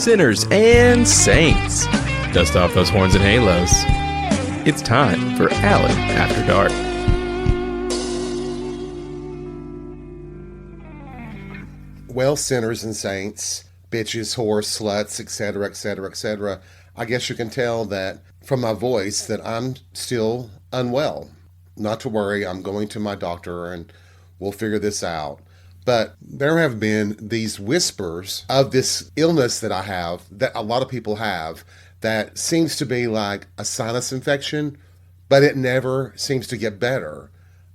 sinners, and saints. Dust off those horns and halos. It's time for Alan After Dark. Well, sinners and saints, bitches, whores, sluts, etc., etc., etc., I guess you can tell that from my voice that I'm still unwell. Not to worry, I'm going to my doctor and we'll figure this out. But there have been these whispers of this illness that I have, that a lot of people have, that seems to be like a sinus infection, but it never seems to get better.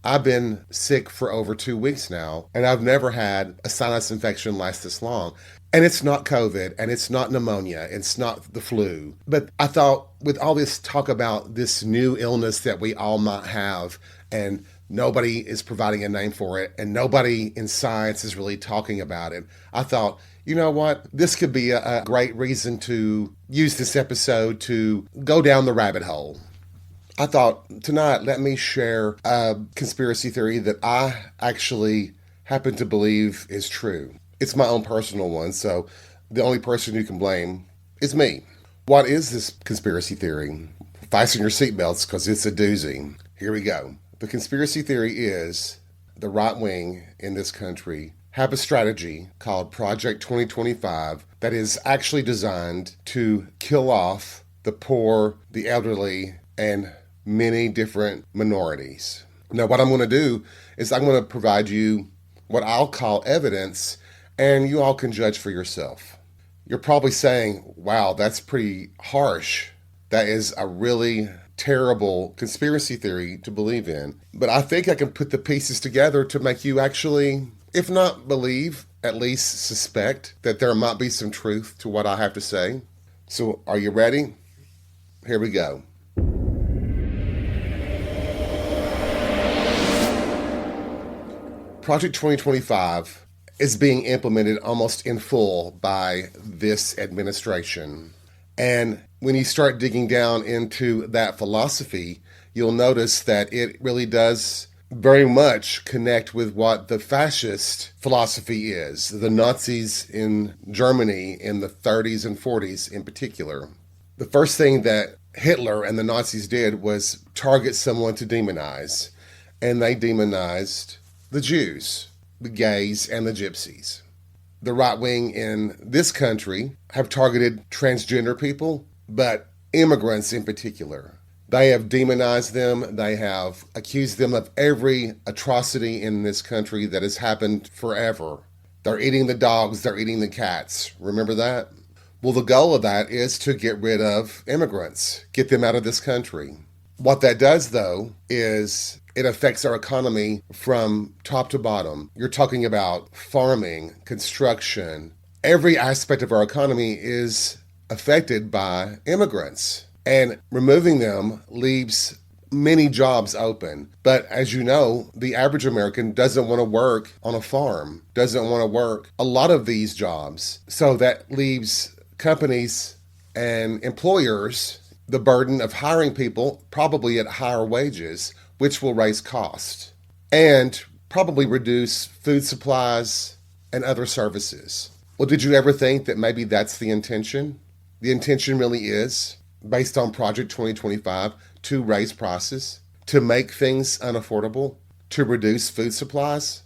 I've been sick for over 2 weeks now, and I've never had a sinus infection last this long. And it's not COVID, and it's not pneumonia, it's not the flu. But I thought with all this talk about this new illness that we all might have, and nobody is providing a name for it, and nobody in science is really talking about it, I thought, you know what? This could be a great reason to use this episode to go down the rabbit hole. I thought tonight, let me share a conspiracy theory that I actually happen to believe is true. It's my own personal one, so the only person you can blame is me. What is this conspiracy theory? Fasten your seatbelts because it's a doozy. Here we go. The conspiracy theory is the right wing in this country have a strategy called Project 2025 that is actually designed to kill off the poor, the elderly, and many different minorities. Now, what I'm going to do is I'm going to provide you what I'll call evidence, and you all can judge for yourself. You're probably saying, wow, that's pretty harsh. That is a really terrible conspiracy theory to believe in. But I think I can put the pieces together to make you actually, if not believe, at least suspect that there might be some truth to what I have to say. So are you ready? Here we go. Project 2025 is being implemented almost in full by this administration. And when you start digging down into that philosophy, you'll notice that it really does very much connect with what the fascist philosophy is, the Nazis in Germany in the 30s and 40s in particular. The first thing that Hitler and the Nazis did was target someone to demonize, and they demonized the Jews, the gays, and the gypsies. The right wing in this country have targeted transgender people, but immigrants in particular. They have demonized them. They have accused them of every atrocity in this country that has happened forever. They're eating the dogs, they're eating the cats. Remember that? Well, the goal of that is to get rid of immigrants, get them out of this country. What that does, though, is it affects our economy from top to bottom. You're talking about farming, construction. Every aspect of our economy is affected by immigrants. And removing them leaves many jobs open. But as you know, the average American doesn't want to work on a farm, doesn't want to work a lot of these jobs. So that leaves companies and employers the burden of hiring people, probably at higher wages, which will raise costs and probably reduce food supplies and other services. Well, did you ever think that maybe that's the intention? The intention really is, based on Project 2025, to raise prices, to make things unaffordable, to reduce food supplies.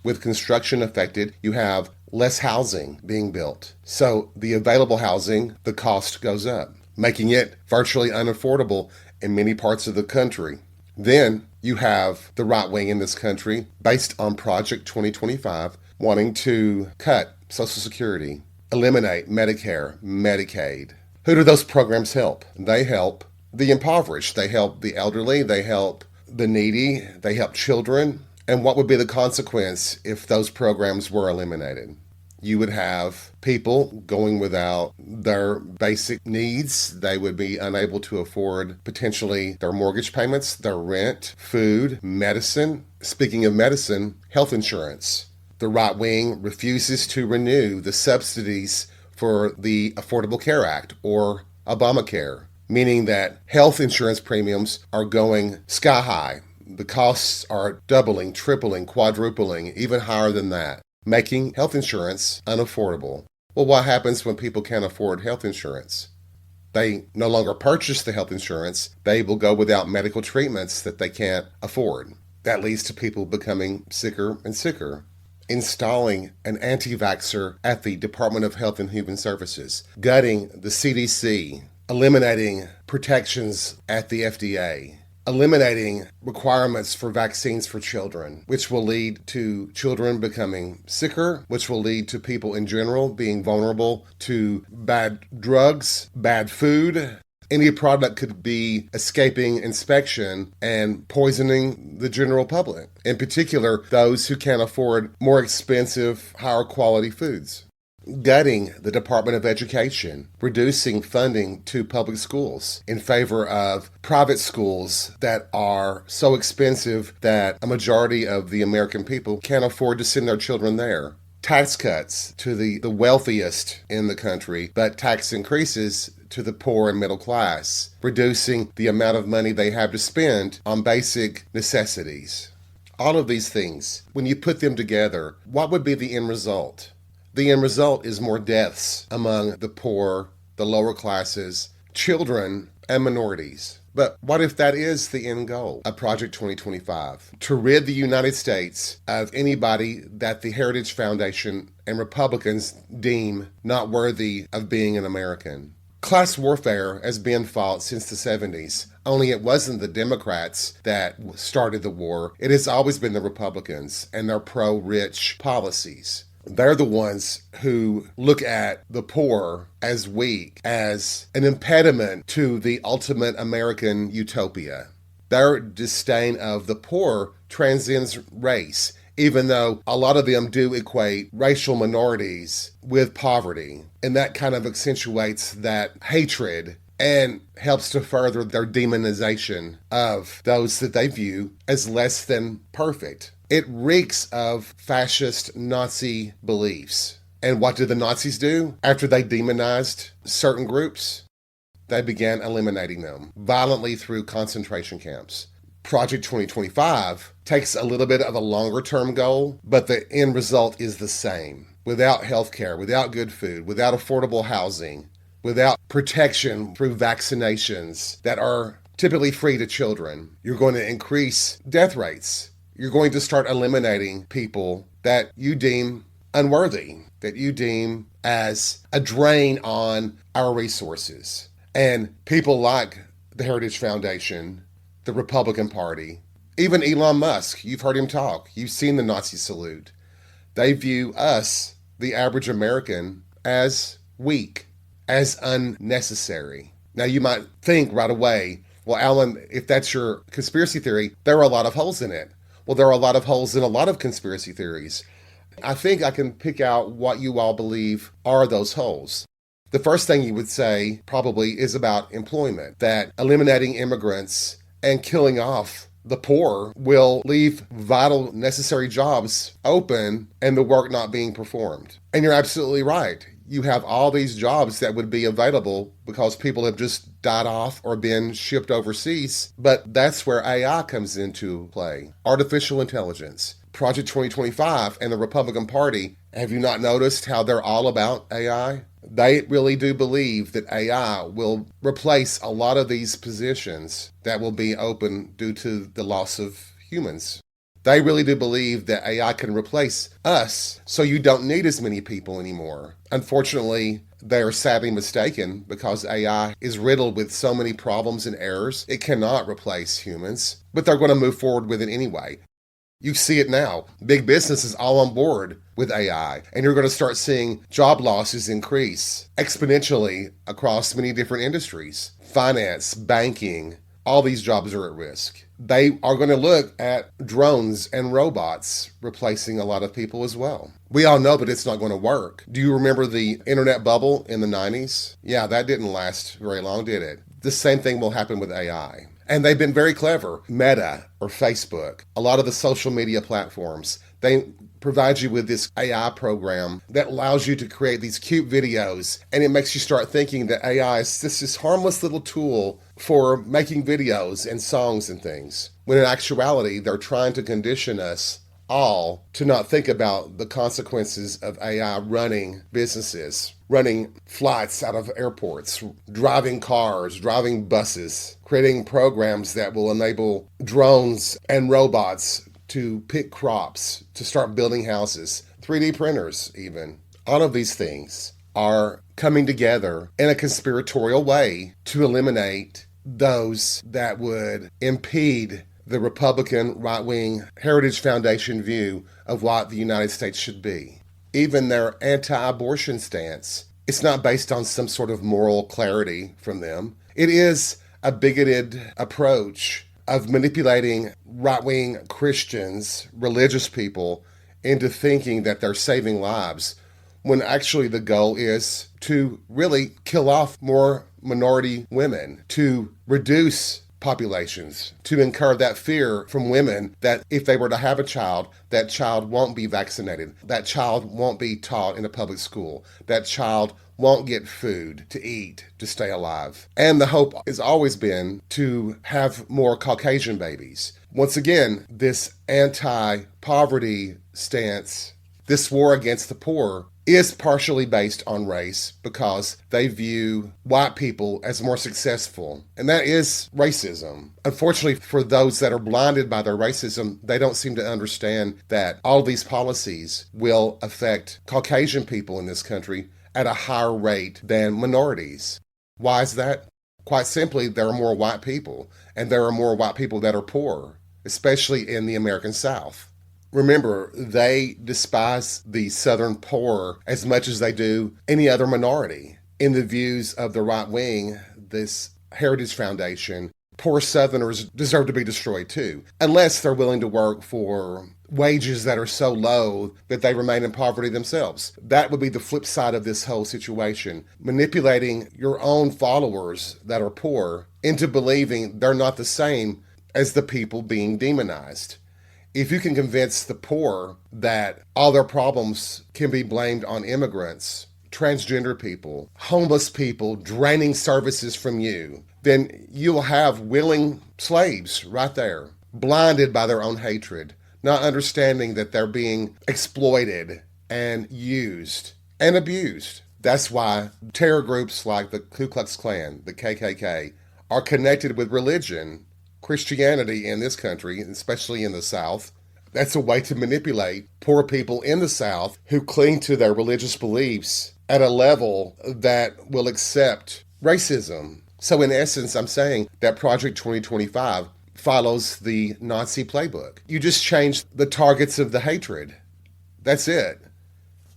With construction affected, you have less housing being built. So the available housing, the cost goes up, making it virtually unaffordable in many parts of the country. Then you have the right wing in this country, based on Project 2025, wanting to cut Social Security, eliminate Medicare, Medicaid. Who do those programs help? They help the impoverished. They help the elderly. They help the needy. They help children. And what would be the consequence if those programs were eliminated? You would have people going without their basic needs. They would be unable to afford potentially their mortgage payments, their rent, food, medicine. Speaking of medicine, health insurance. The right wing refuses to renew the subsidies for the Affordable Care Act or Obamacare, meaning that health insurance premiums are going sky high. The costs are doubling, tripling, quadrupling, even higher than that, making health insurance unaffordable. Well, what happens when people can't afford health insurance? They no longer purchase the health insurance. They will go without medical treatments that they can't afford. That leads to people becoming sicker and sicker. Installing an anti-vaxxer at the Department of Health and Human Services, gutting the CDC, eliminating protections at the FDA, eliminating requirements for vaccines for children, which will lead to children becoming sicker, which will lead to people in general being vulnerable to bad drugs, bad food. Any product could be escaping inspection and poisoning the general public, in particular, those who can't afford more expensive, higher quality foods. Gutting the Department of Education, reducing funding to public schools in favor of private schools that are so expensive that a majority of the American people can't afford to send their children there. Tax cuts to the wealthiest in the country, but tax increases to the poor and middle class, reducing the amount of money they have to spend on basic necessities. All of these things, when you put them together, what would be the end result? The end result is more deaths among the poor, the lower classes, children, and minorities. But what if that is the end goal of Project 2025? To rid the United States of anybody that the Heritage Foundation and Republicans deem not worthy of being an American. Class warfare has been fought since the 70s, only it wasn't the Democrats that started the war. It has always been the Republicans and their pro-rich policies. They're the ones who look at the poor as weak, as an impediment to the ultimate American utopia. Their disdain of the poor transcends race, even though a lot of them do equate racial minorities with poverty. And that kind of accentuates that hatred and helps to further their demonization of those that they view as less than perfect. It reeks of fascist Nazi beliefs. And what did the Nazis do after they demonized certain groups? They began eliminating them violently through concentration camps. Project 2025 takes a little bit of a longer-term goal, but the end result is the same. Without healthcare, without good food, without affordable housing, without protection through vaccinations that are typically free to children, you're going to increase death rates. You're going to start eliminating people that you deem unworthy, that you deem as a drain on our resources. And people like the Heritage Foundation, the Republican Party, even Elon Musk, you've heard him talk. You've seen the Nazi salute. They view us, the average American, as weak, as unnecessary. Now, you might think right away, well, Alan, if that's your conspiracy theory, there are a lot of holes in it. Well, there are a lot of holes in a lot of conspiracy theories. I think I can pick out what you all believe are those holes. The first thing you would say probably is about employment, that eliminating immigrants and killing off the poor will leave vital, necessary jobs open and the work not being performed. And you're absolutely right. You have all these jobs that would be available because people have just died off or been shipped overseas. But that's where AI comes into play. Artificial intelligence. Project 2025 and the Republican Party, have you not noticed how they're all about AI? They really do believe that AI will replace a lot of these positions that will be open due to the loss of humans. They really do believe that AI can replace us, so you don't need as many people anymore. Unfortunately, they are sadly mistaken because AI is riddled with so many problems and errors. It cannot replace humans, but they're going to move forward with it anyway. You see it now. Big business is all on board with AI, and you're going to start seeing job losses increase exponentially across many different industries. Finance, banking, all these jobs are at risk. They are going to look at drones and robots replacing a lot of people as well. We all know that it's not going to work. Do you remember the internet bubble in the 90s? Yeah, that didn't last very long, did it? The same thing will happen with AI. And they've been very clever. Meta or Facebook, a lot of the social media platforms, they provide you with this AI program that allows you to create these cute videos, and it makes you start thinking that AI is this harmless little tool for making videos and songs and things, when in actuality, they're trying to condition us all to not think about the consequences of AI running businesses, running flights out of airports, driving cars, driving buses, creating programs that will enable drones and robots to pick crops, to start building houses, 3D printers even. All of these things are coming together in a conspiratorial way to eliminate those that would impede the Republican right-wing Heritage Foundation view of what the United States should be. Even their anti-abortion stance, it's not based on some sort of moral clarity from them. It is a bigoted approach of manipulating right-wing Christians, religious people, into thinking that they're saving lives, when actually the goal is to really kill off more minority women, to reduce populations, to incur that fear from women that if they were to have a child, that child won't be vaccinated, that child won't be taught in a public school, that child won't get food to eat to stay alive. And the hope has always been to have more Caucasian babies. Once again, this anti-poverty stance, this war against the poor, is partially based on race because they view white people as more successful. And that is racism. Unfortunately, for those that are blinded by their racism, they don't seem to understand that all these policies will affect Caucasian people in this country at a higher rate than minorities. Why is that? Quite simply, there are more white people, and there are more white people that are poor, especially in the American South. Remember, they despise the Southern poor as much as they do any other minority. In the views of the right wing, this Heritage Foundation, poor Southerners deserve to be destroyed too, unless they're willing to work for wages that are so low that they remain in poverty themselves. That would be the flip side of this whole situation, manipulating your own followers that are poor into believing they're not the same as the people being demonized. If you can convince the poor that all their problems can be blamed on immigrants, transgender people, homeless people draining services from you, then you'll have willing slaves right there, blinded by their own hatred, not understanding that they're being exploited and used and abused. That's why terror groups like the Ku Klux Klan, the KKK, are connected with religion, Christianity in this country, especially in the South. That's a way to manipulate poor people in the South who cling to their religious beliefs at a level that will accept racism. So in essence, I'm saying that Project 2025 follows the Nazi playbook. You just change the targets of the hatred. That's it.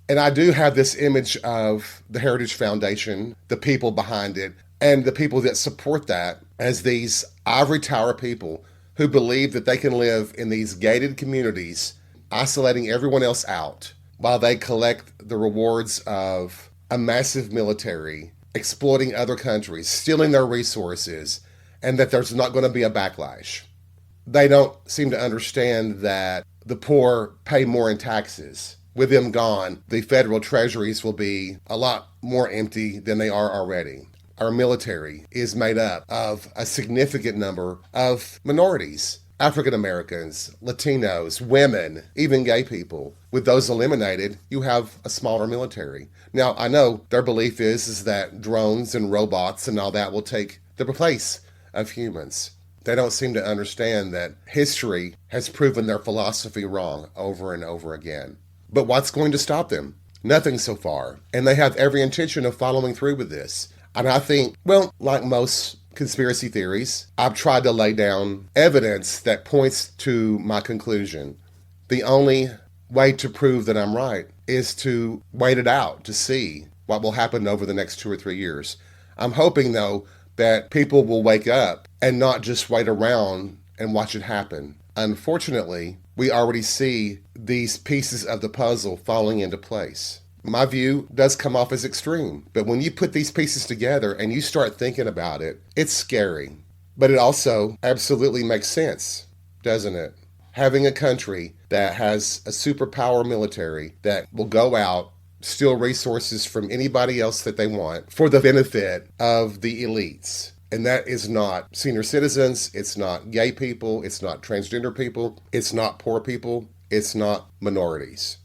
And I do have this image of the Heritage Foundation, the people behind it, and the people that support that as these ivory tower people who believe that they can live in these gated communities, isolating everyone else out, while they collect the rewards of a massive military, exploiting other countries, stealing their resources, and that there's not going to be a backlash. They don't seem to understand that the poor pay more in taxes. With them gone, the federal treasuries will be a lot more empty than they are already. Our military is made up of a significant number of minorities, African Americans, Latinos, women, even gay people. With those eliminated, you have a smaller military. Now, I know their belief is that drones and robots and all that will take the place of humans. They don't seem to understand that history has proven their philosophy wrong over and over again. But what's going to stop them? Nothing so far. And they have every intention of following through with this. And I think, well, like most conspiracy theories, I've tried to lay down evidence that points to my conclusion. The only way to prove that I'm right is to wait it out to see what will happen over the next 2 or 3 years. I'm hoping, though, that people will wake up and not just wait around and watch it happen. Unfortunately, we already see these pieces of the puzzle falling into place. My view does come off as extreme, but when you put these pieces together and you start thinking about it, it's scary. But it also absolutely makes sense, doesn't it? Having a country that has a superpower military that will go out, steal resources from anybody else that they want for the benefit of the elites. And that is not senior citizens, it's not gay people, it's not transgender people, it's not poor people. it's not minorities.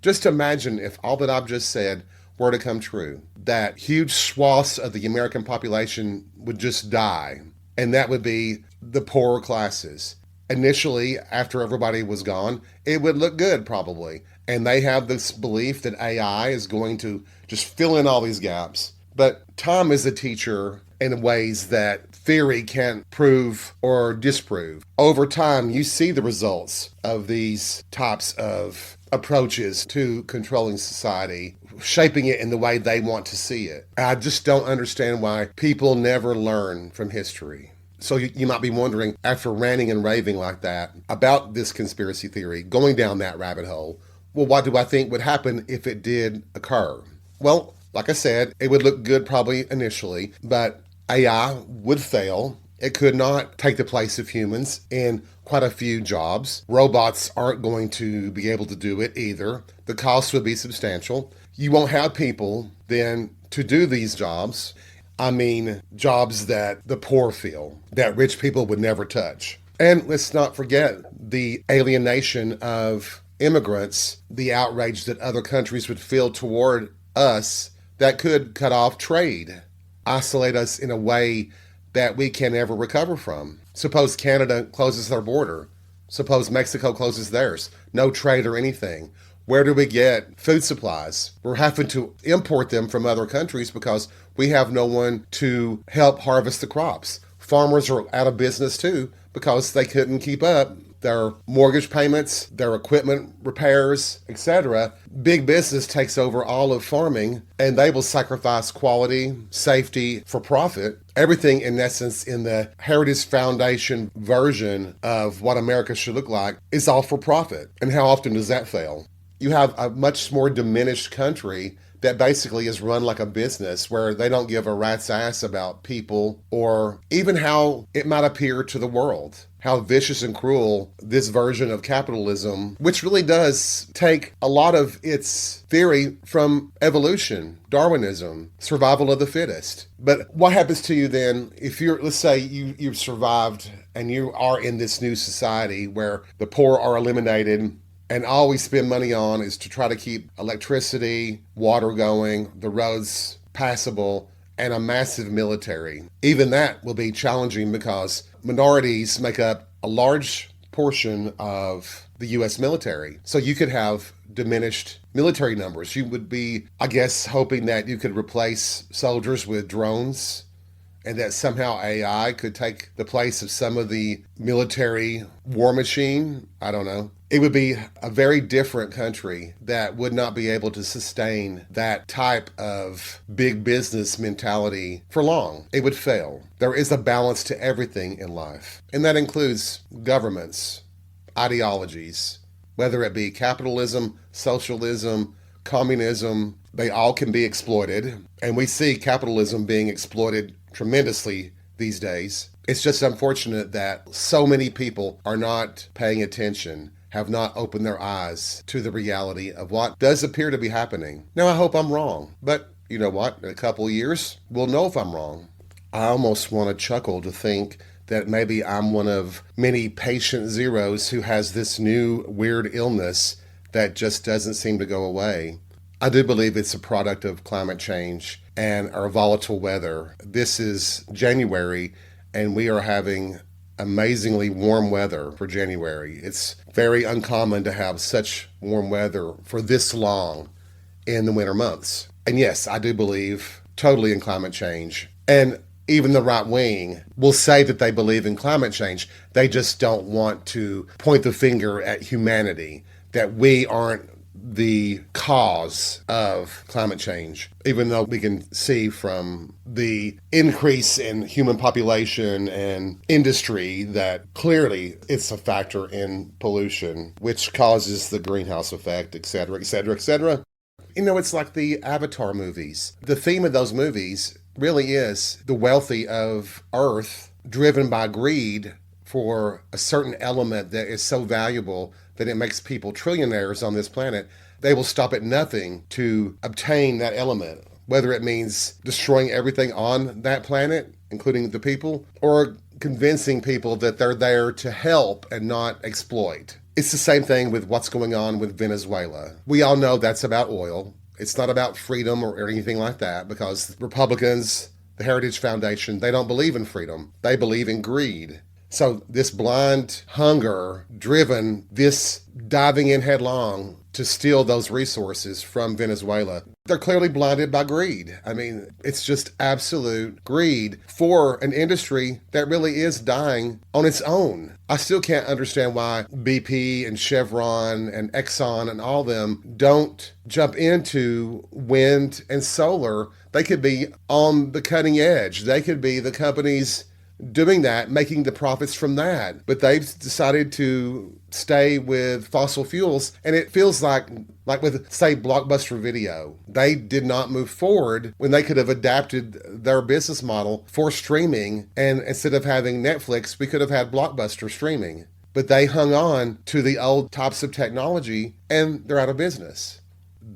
Just imagine if all that I've just said were to come true, that huge swaths of the American population would just die, and that would be the poorer classes. Initially, after everybody was gone, it would look good probably. And they have this belief that AI is going to just fill in all these gaps. But time is a teacher in ways that theory can't prove or disprove. Over time, you see the results of these types of approaches to controlling society, shaping it in the way they want to see it. I just don't understand why people never learn from history. So you might be wondering, after ranting and raving like that about this conspiracy theory, going down that rabbit hole, well, what do I think would happen if it did occur? Well, like I said, it would look good probably initially, but AI would fail. It could not take the place of humans in quite a few jobs. Robots aren't going to be able to do it either. The cost would be substantial. You won't have people then to do these jobs. I mean, jobs that the poor feel, that rich people would never touch. And let's not forget the alienation of immigrants, the outrage that other countries would feel toward us that could cut off trade, isolate us in a way that we can never recover from. Suppose Canada closes their border. Suppose Mexico closes theirs. No trade or anything. Where do we get food supplies? We're having to import them from other countries because we have no one to help harvest the crops. Farmers are out of business too because they couldn't keep up their mortgage payments, their equipment repairs, etc. Big business takes over all of farming, and they will sacrifice quality, safety for profit. Everything, in essence, in the Heritage Foundation version of what America should look like is all for profit. And how often does that fail? You have a much more diminished country that basically is run like a business where they don't give a rat's ass about people or even how it might appear to the world. How vicious and cruel this version of capitalism, which really does take a lot of its theory from evolution, Darwinism, survival of the fittest. But what happens to you then if let's say you've survived and you are in this new society where the poor are eliminated, and all we spend money on is to try to keep electricity, water going, the roads passable, and a massive military. Even that will be challenging because minorities make up a large portion of the U.S. military. So you could have diminished military numbers. You would be, I guess, hoping that you could replace soldiers with drones and that somehow AI could take the place of some of the military war machine. I don't know. It would be a very different country that would not be able to sustain that type of big business mentality for long. It would fail. There is a balance to everything in life, and that includes governments, ideologies, whether it be capitalism, socialism, communism. They all can be exploited, and we see capitalism being exploited tremendously these days. It's just unfortunate that so many people are not paying attention, have not opened their eyes to the reality of what does appear to be happening. Now, I hope I'm wrong, but you know what? In a couple of years, we'll know if I'm wrong. I almost want to chuckle to think that maybe I'm one of many patient zeros who has this new weird illness that just doesn't seem to go away. I do believe it's a product of climate change and our volatile weather. This is January, and we are having amazingly warm weather for January. It's very uncommon to have such warm weather for this long in the winter months. And yes, I do believe totally in climate change. And even the right wing will say that they believe in climate change. They just don't want to point the finger at humanity, that we aren't the cause of climate change, even though we can see from the increase in human population and industry that clearly it's a factor in pollution, which causes the greenhouse effect, et cetera, et cetera, et cetera. You know, it's like the Avatar movies. The theme of those movies really is the wealthy of Earth driven by greed for a certain element that is so valuable that it makes people trillionaires on this planet. They will stop at nothing to obtain that element, whether it means destroying everything on that planet, including the people, or convincing people that they're there to help and not exploit. It's the same thing with what's going on with Venezuela. We all know that's about oil. It's not about freedom or anything like that, because Republicans, the Heritage Foundation, they don't believe in freedom. They believe in greed. So this blind hunger driven, this diving in headlong to steal those resources from Venezuela, they're clearly blinded by greed. I mean, it's just absolute greed for an industry that really is dying on its own. I still can't understand why BP and Chevron and Exxon and all them don't jump into wind and solar. They could be on the cutting edge. They could be the companies doing that, making the profits from that. But they've decided to stay with fossil fuels, and it feels like with, say, Blockbuster Video, they did not move forward when they could have adapted their business model for streaming, and instead of having Netflix, we could have had Blockbuster streaming. But they hung on to the old types of technology, and they're out of business.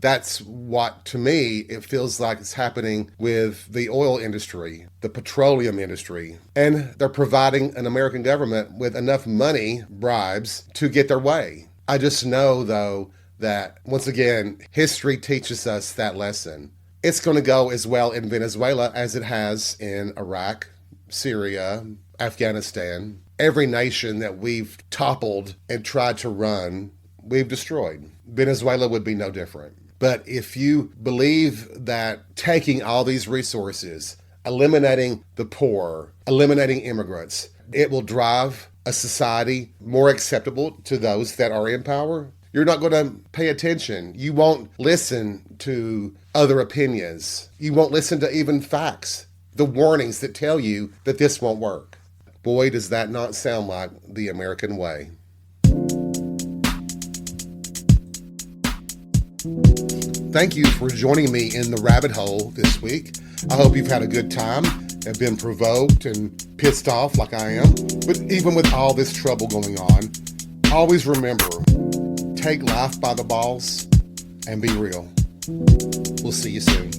That's what, to me, it feels like it's happening with the oil industry, the petroleum industry. And they're providing an American government with enough money, bribes, to get their way. I just know, though, that, once again, history teaches us that lesson. It's going to go as well in Venezuela as it has in Iraq, Syria, Afghanistan. Every nation that we've toppled and tried to run, we've destroyed. Venezuela would be no different. But if you believe that taking all these resources, eliminating the poor, eliminating immigrants, it will drive a society more acceptable to those that are in power, you're not going to pay attention. You won't listen to other opinions. You won't listen to even facts, the warnings that tell you that this won't work. Boy, does that not sound like the American way. Thank you for joining me in the rabbit hole this week. I hope you've had a good time and been provoked and pissed off like I am. But even with all this trouble going on, always remember, take life by the balls and be real. We'll see you soon.